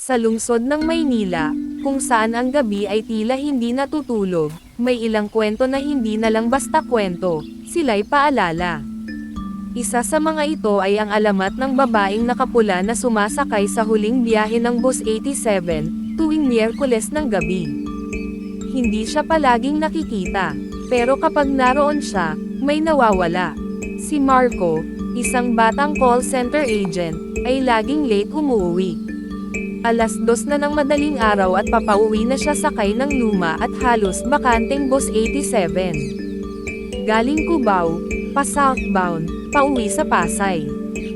Sa lungsod ng Maynila, kung saan ang gabi ay tila hindi natutulog, may ilang kwento na hindi na lang basta kwento, sila'y paalala. Isa sa mga ito ay ang alamat ng babaeng nakapula na sumasakay sa huling biyahe ng Bus 87, tuwing Miyerkules ng gabi. Hindi siya palaging nakikita, pero kapag naroon siya, may nawawala. Si Marco, isang batang call center agent, ay laging late umuwi. 2:00 na ng madaling araw at papauwi na siya sakay ng luma at halos bakanteng Bus 87. Galing Cubao, pa southbound, pauwi sa Pasay.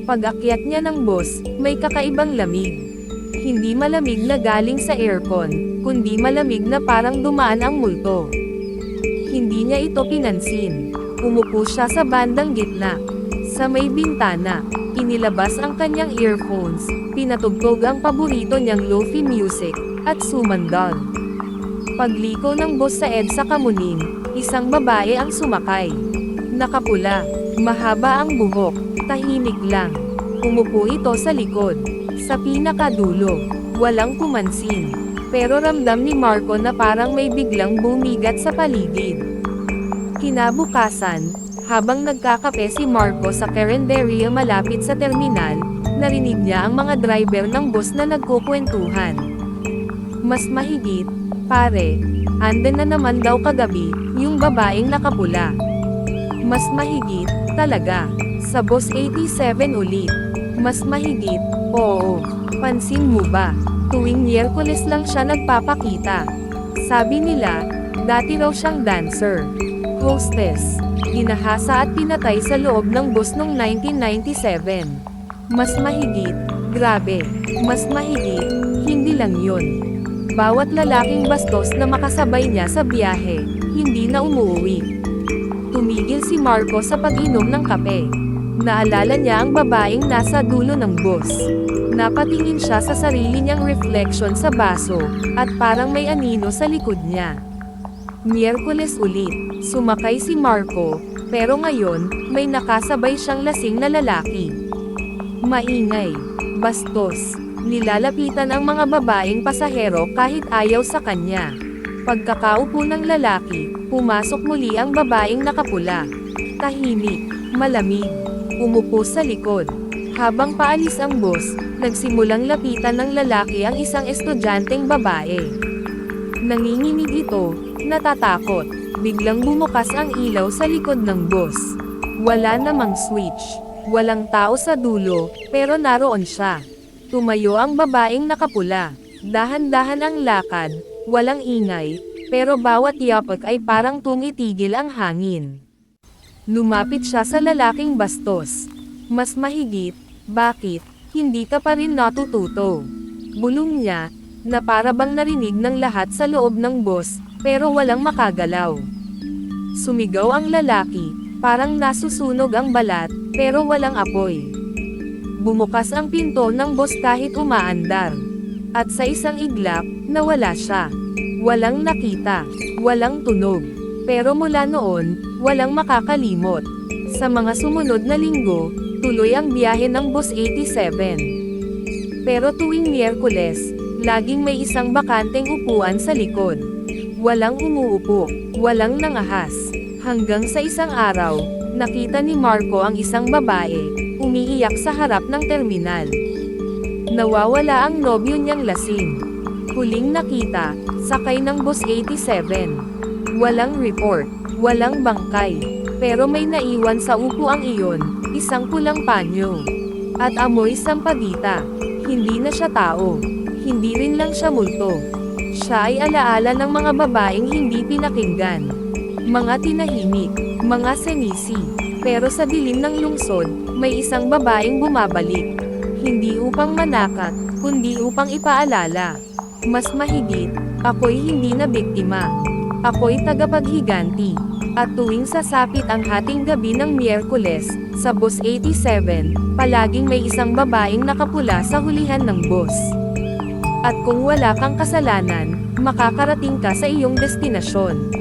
Pag-akyat niya ng bus, may kakaibang lamig. Hindi malamig na galing sa aircon, kundi malamig na parang dumaan ang multo. Hindi niya ito pinansin. Umupo siya sa bandang gitna. Sa may bintana, inilabas ang kanyang earphones, pinatugtog ang paborito niyang lofi music, at sumandal. Pagliko ng bus sa EDSA Kamuning, isang babae ang sumakay. Nakapula, mahaba ang buhok, tahimik lang. Umupo ito sa likod, sa pinakadulo, walang pumansin. Pero ramdam ni Marco na parang may biglang bumigat sa paligid. Kinabukasan, habang nagkakape si Marco sa karinderya malapit sa terminal, narinig niya ang mga driver ng bus na nagkukwentuhan. Mas mahigit, pare, anden na naman daw kagabi, yung babaeng nakapula. Mas mahigit, talaga, sa Bus 87 ulit. Mas mahigit, oo, pansin mo ba, tuwing Miyerkules lang siya nagpapakita. Sabi nila, dati raw siyang dancer, hostess, ginahasa at pinatay sa loob ng bus noong 1997. Mas mahigit, grabe, mas mahigit, hindi lang yun. Bawat lalaking bastos na makasabay niya sa biyahe, hindi na umuwi. Tumigil si Marco sa pag-inom ng kape. Naalala niya ang babaeng nasa dulo ng bus. Napatingin siya sa sarili niyang reflection sa baso, at parang may anino sa likod niya. Miyerkules ulit, sumakay si Marco, pero ngayon, may nakasabay siyang lasing na lalaki. Maingay, bastos, nilalapitan ang mga babaeng pasahero kahit ayaw sa kanya. Pagkakaupo ng lalaki, pumasok muli ang babaeng nakapula. Tahimik, malamig, umupo sa likod. Habang paalis ang bus, nagsimulang lapitan ng lalaki ang isang estudyanteng babae. Nanginginig ito, natatakot. Biglang bumukas ang ilaw sa likod ng bus. Wala namang switch. Walang tao sa dulo, pero naroon siya. Tumayo ang babaeng nakapula. Dahan-dahan ang lakad, walang ingay, pero bawat yapak ay parang tumitigil ang hangin. Lumapit siya sa lalaking bastos. Mas mahigit, bakit, hindi ka pa rin natututo? Bulong niya, na para bang narinig ng lahat sa loob ng bus, pero walang makagalaw. Sumigaw ang lalaki, parang nasusunog ang balat, pero walang apoy. Bumukas ang pinto ng bus kahit umaandar. At sa isang iglap, nawala siya. Walang nakita, walang tunog. Pero mula noon, walang makakalimot. Sa mga sumunod na linggo, tuloy ang biyahe ng Bus 87. Pero tuwing Miyerkules, laging may isang bakanteng upuan sa likod. Walang umuupo, walang nangahas. Hanggang sa isang araw, nakita ni Marco ang isang babae, umiiyak sa harap ng terminal. Nawawala ang nobyo niyang lasing. Huling nakita, sakay ng Bus 87. Walang report, walang bangkay. Pero may naiwan sa upuang iyon, isang pulang panyo. At amoy sampagita. Hindi na siya tao. Hindi rin lang siya multo. Siya ay alaala ng mga babaeng hindi pinakinggan. Mga tinahimik, mga senisi. Pero sa dilim ng lungsod, may isang babaeng bumabalik. Hindi upang manakat, kundi upang ipaalala. Mas mahigit, ako'y hindi na biktima. Ako'y tagapaghiganti. At tuwing sasapit ang hating gabi ng Miyerkules, sa Bus 87, palaging may isang babaeng nakapula sa hulihan ng bus. At kung wala kang kasalanan, makakarating ka sa iyong destinasyon.